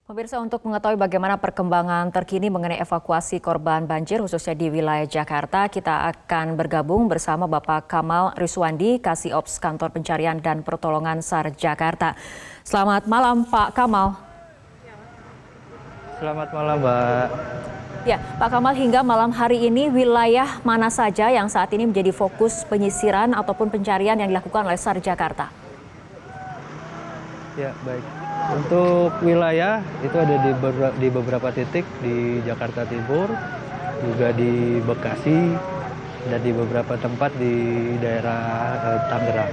Pemirsa, untuk mengetahui bagaimana perkembangan terkini mengenai evakuasi korban banjir khususnya di wilayah Jakarta, kita akan bergabung bersama Bapak Kamal Riswandi, Kasih Ops Kantor Pencarian dan Pertolongan SAR Jakarta. Selamat malam Pak Kamal. Selamat malam Mbak. Ya, Pak Kamal, hingga malam hari ini wilayah mana saja yang saat ini menjadi fokus penyisiran ataupun pencarian yang dilakukan oleh SAR Jakarta? Ya, baik. Untuk wilayah itu ada di beberapa titik di Jakarta Timur, juga di Bekasi, dan di beberapa tempat di daerah Tangerang.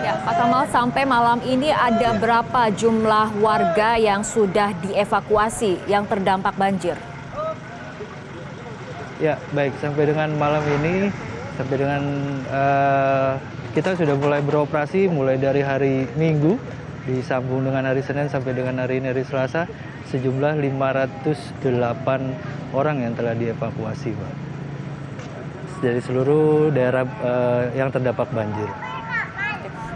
Ya, Pak Kamal, sampai malam ini ada berapa jumlah warga yang sudah dievakuasi yang terdampak banjir? Ya, baik. Sampai dengan malam ini, sampai dengan kita sudah mulai beroperasi mulai dari hari Minggu, disambung dengan hari Senin sampai dengan hari ini hari Selasa, sejumlah 508 orang yang telah dievakuasi, Pak. Dari seluruh daerah yang terdampak banjir.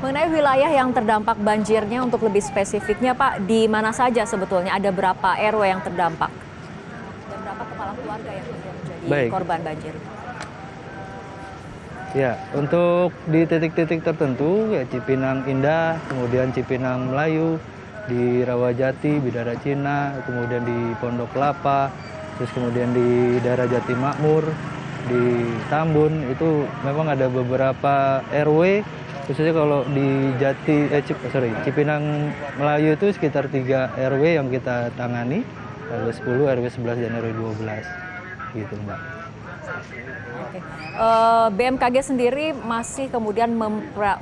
Mengenai wilayah yang terdampak banjirnya, untuk lebih spesifiknya Pak, di mana saja sebetulnya, ada berapa RW yang terdampak? Dan berapa kepala keluarga yang menjadi korban banjir? Ya, untuk di titik-titik tertentu, ya Cipinang Indah, kemudian Cipinang Melayu, di Rawajati, Bidara Cina, kemudian di Pondok Kelapa, terus kemudian di daerah Jati Makmur, di Tambun, itu memang ada beberapa RW, khususnya kalau di Cipinang Melayu itu sekitar 3 RW yang kita tangani, RW 10, RW 11, dan RW 12, gitu Mbak. Oke. BMKG sendiri masih kemudian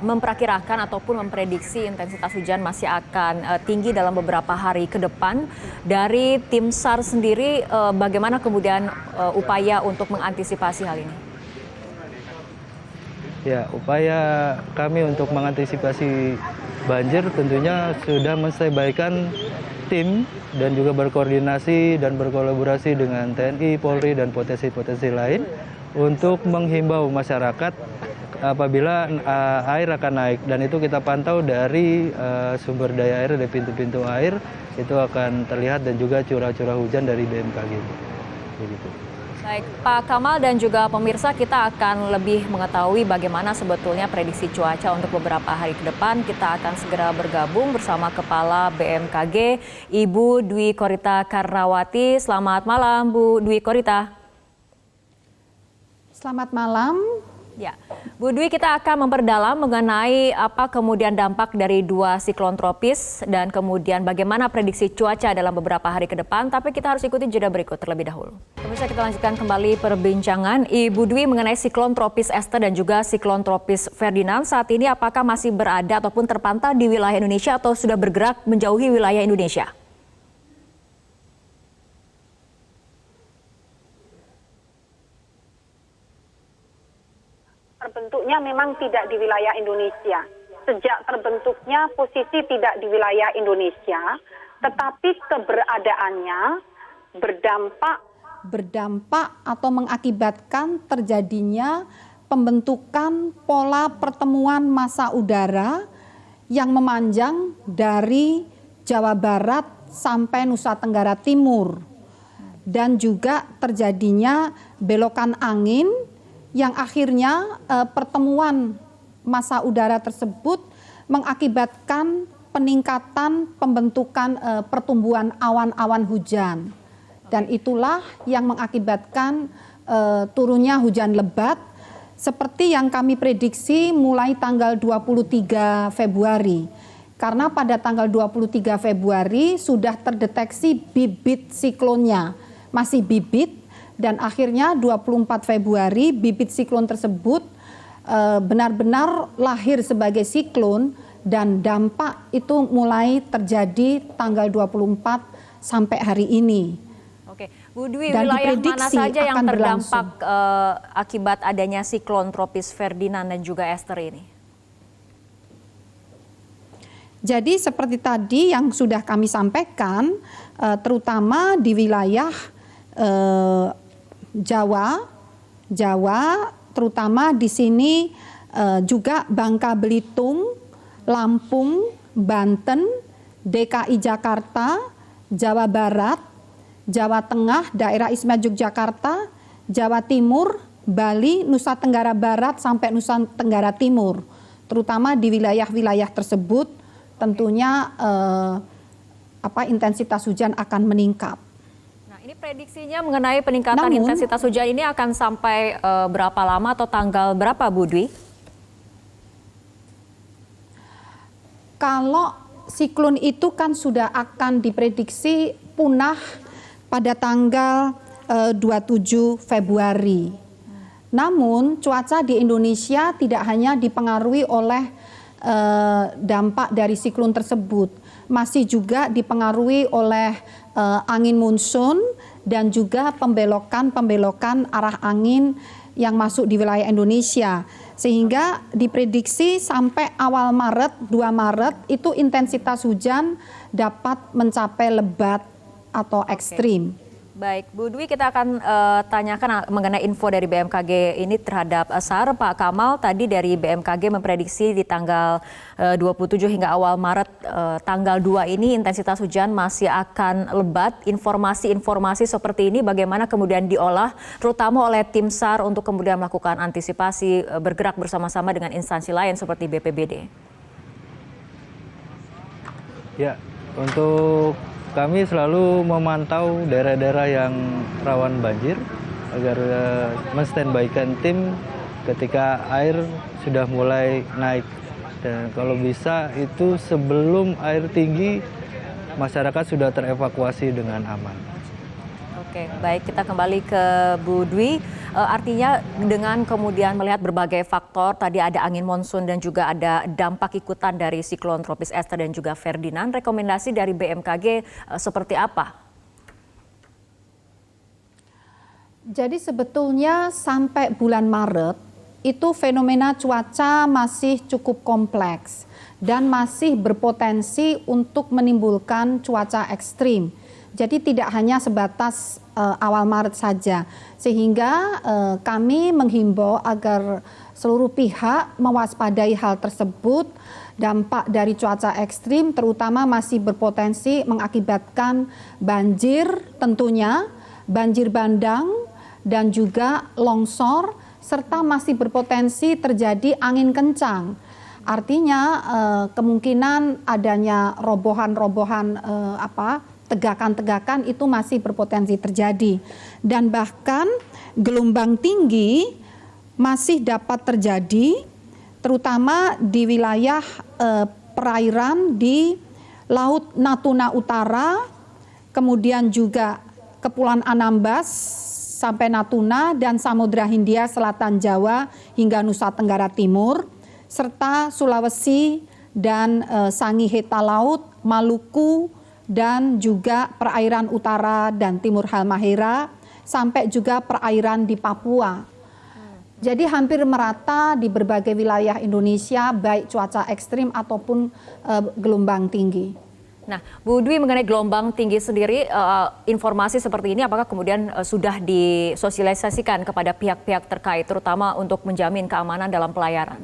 memperkirakan ataupun memprediksi intensitas hujan masih akan tinggi dalam beberapa hari ke depan. Dari tim SAR sendiri, bagaimana kemudian upaya untuk mengantisipasi hal ini? Ya, upaya kami untuk mengantisipasi banjir tentunya sudah mensesuaikan tim dan juga berkoordinasi dan berkolaborasi dengan TNI, Polri, dan potensi-potensi lain untuk menghimbau masyarakat apabila air akan naik, dan itu kita pantau dari sumber daya air, dari pintu-pintu air itu akan terlihat, dan juga curah-curah hujan dari BMKG. Begitu. Baik, Pak Kamal dan juga pemirsa, kita akan lebih mengetahui bagaimana sebetulnya prediksi cuaca untuk beberapa hari ke depan. Kita akan segera bergabung bersama Kepala BMKG, Ibu Dwi Korita Karnawati. Selamat malam, Bu Dwi Korita. Selamat malam. Ya, Bu Dwi, kita akan memperdalam mengenai apa kemudian dampak dari 2 siklon tropis dan kemudian bagaimana prediksi cuaca dalam beberapa hari ke depan. Tapi kita harus ikuti jeda berikut terlebih dahulu. Pemirsa, kita lanjutkan kembali perbincangan Ibu Dwi mengenai siklon tropis Esther dan juga siklon tropis Ferdinand. Saat ini apakah masih berada ataupun terpantau di wilayah Indonesia atau sudah bergerak menjauhi wilayah Indonesia? Terbentuknya memang tidak di wilayah Indonesia. Sejak terbentuknya posisi tidak di wilayah Indonesia, tetapi keberadaannya berdampak atau mengakibatkan terjadinya pembentukan pola pertemuan massa udara yang memanjang dari Jawa Barat sampai Nusa Tenggara Timur, dan juga terjadinya belokan angin yang akhirnya pertemuan massa udara tersebut mengakibatkan peningkatan pembentukan pertumbuhan awan-awan hujan. Dan itulah yang mengakibatkan turunnya hujan lebat seperti yang kami prediksi mulai tanggal 23 Februari. Karena pada tanggal 23 Februari sudah terdeteksi bibit siklonnya, masih bibit. Dan akhirnya 24 Februari bibit siklon tersebut benar-benar lahir sebagai siklon, dan dampak itu mulai terjadi tanggal 24 sampai hari ini. Oke, Bu Dwi, wilayah mana saja yang terdampak akibat adanya siklon tropis Ferdinand dan juga Esther ini? Jadi seperti tadi yang sudah kami sampaikan, terutama di wilayah Jawa, terutama di sini juga Bangka Belitung, Lampung, Banten, DKI Jakarta, Jawa Barat, Jawa Tengah, Daerah Istimewa Yogyakarta, Jawa Timur, Bali, Nusa Tenggara Barat sampai Nusa Tenggara Timur. Terutama di wilayah-wilayah tersebut tentunya intensitas hujan akan meningkat. Nah, ini prediksinya mengenai peningkatan intensitas hujan ini akan sampai berapa lama atau tanggal berapa, Bu Dwi? Kalau siklon itu kan sudah akan diprediksi punah pada tanggal 27 Februari. Namun cuaca di Indonesia tidak hanya dipengaruhi oleh dampak dari siklon tersebut, masih juga dipengaruhi oleh angin monsun dan juga pembelokan arah angin yang masuk di wilayah Indonesia. Sehingga diprediksi sampai awal Maret, 2 Maret itu intensitas hujan dapat mencapai lebat atau ekstrim. Baik, Bu Dwi, kita akan tanyakan mengenai info dari BMKG ini terhadap SAR. Pak Kamal, tadi dari BMKG memprediksi di tanggal 27 hingga awal Maret tanggal 2 ini intensitas hujan masih akan lebat. Informasi-informasi seperti ini bagaimana kemudian diolah terutama oleh tim SAR untuk kemudian melakukan antisipasi bergerak bersama-sama dengan instansi lain seperti BPBD? Ya, untuk kami selalu memantau daerah-daerah yang rawan banjir agar menstandbykan tim ketika air sudah mulai naik. Dan kalau bisa itu sebelum air tinggi masyarakat sudah terevakuasi dengan aman. Oke, baik, kita kembali ke Bu Dwi. Artinya dengan kemudian melihat berbagai faktor, tadi ada angin monsun dan juga ada dampak ikutan dari siklon tropis Esther dan juga Ferdinand, rekomendasi dari BMKG seperti apa? Jadi sebetulnya sampai bulan Maret itu fenomena cuaca masih cukup kompleks dan masih berpotensi untuk menimbulkan cuaca ekstrim. Jadi tidak hanya sebatas awal Maret saja, sehingga kami menghimbau agar seluruh pihak mewaspadai hal tersebut. Dampak dari cuaca ekstrim terutama masih berpotensi mengakibatkan banjir tentunya, banjir bandang dan juga longsor, serta masih berpotensi terjadi angin kencang. Artinya kemungkinan adanya robohan-robohan tegakan-tegakan itu masih berpotensi terjadi, dan bahkan gelombang tinggi masih dapat terjadi terutama di wilayah perairan di Laut Natuna Utara, kemudian juga Kepulauan Anambas sampai Natuna dan Samudra Hindia Selatan Jawa hingga Nusa Tenggara Timur, serta Sulawesi dan Sangiheta Laut, Maluku, dan juga perairan utara dan timur Halmahera, sampai juga perairan di Papua. Jadi hampir merata di berbagai wilayah Indonesia, baik cuaca ekstrim ataupun gelombang tinggi. Nah, Bu Dwi, mengenai gelombang tinggi sendiri, informasi seperti ini apakah kemudian sudah disosialisasikan kepada pihak-pihak terkait, terutama untuk menjamin keamanan dalam pelayaran?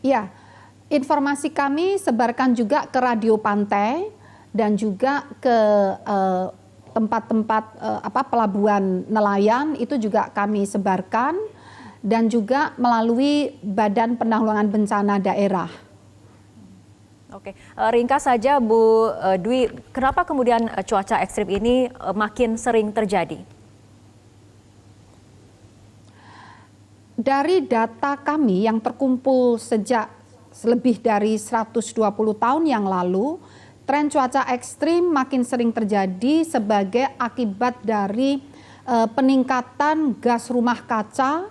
Ya, informasi kami sebarkan juga ke radio pantai dan juga ke tempat-tempat pelabuhan nelayan, itu juga kami sebarkan, dan juga melalui Badan Penanggulangan Bencana Daerah. Oke, ringkas saja Bu Dwi, kenapa kemudian cuaca ekstrim ini makin sering terjadi? Dari data kami yang terkumpul sejak lebih dari 120 tahun yang lalu, tren cuaca ekstrim makin sering terjadi sebagai akibat dari peningkatan gas rumah kaca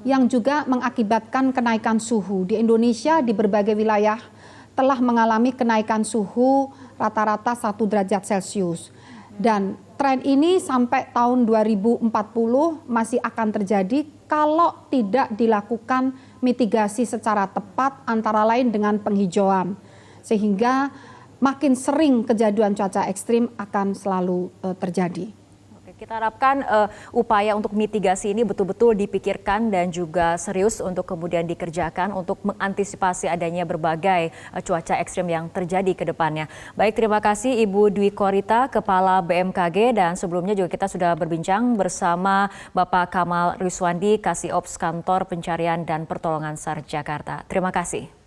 yang juga mengakibatkan kenaikan suhu. Di Indonesia di berbagai wilayah telah mengalami kenaikan suhu rata-rata 1 derajat Celcius. Dan tren ini sampai tahun 2040 masih akan terjadi kalau tidak dilakukan mitigasi secara tepat, antara lain dengan penghijauan. Sehingga makin sering kejadian cuaca ekstrim akan selalu terjadi. Kita harapkan upaya untuk mitigasi ini betul-betul dipikirkan dan juga serius untuk kemudian dikerjakan untuk mengantisipasi adanya berbagai cuaca ekstrim yang terjadi ke depannya. Baik, terima kasih Ibu Dwi Korita, Kepala BMKG, dan sebelumnya juga kita sudah berbincang bersama Bapak Kamal Rizwandi, Kasih Ops Kantor Pencarian dan Pertolongan SAR Jakarta. Terima kasih.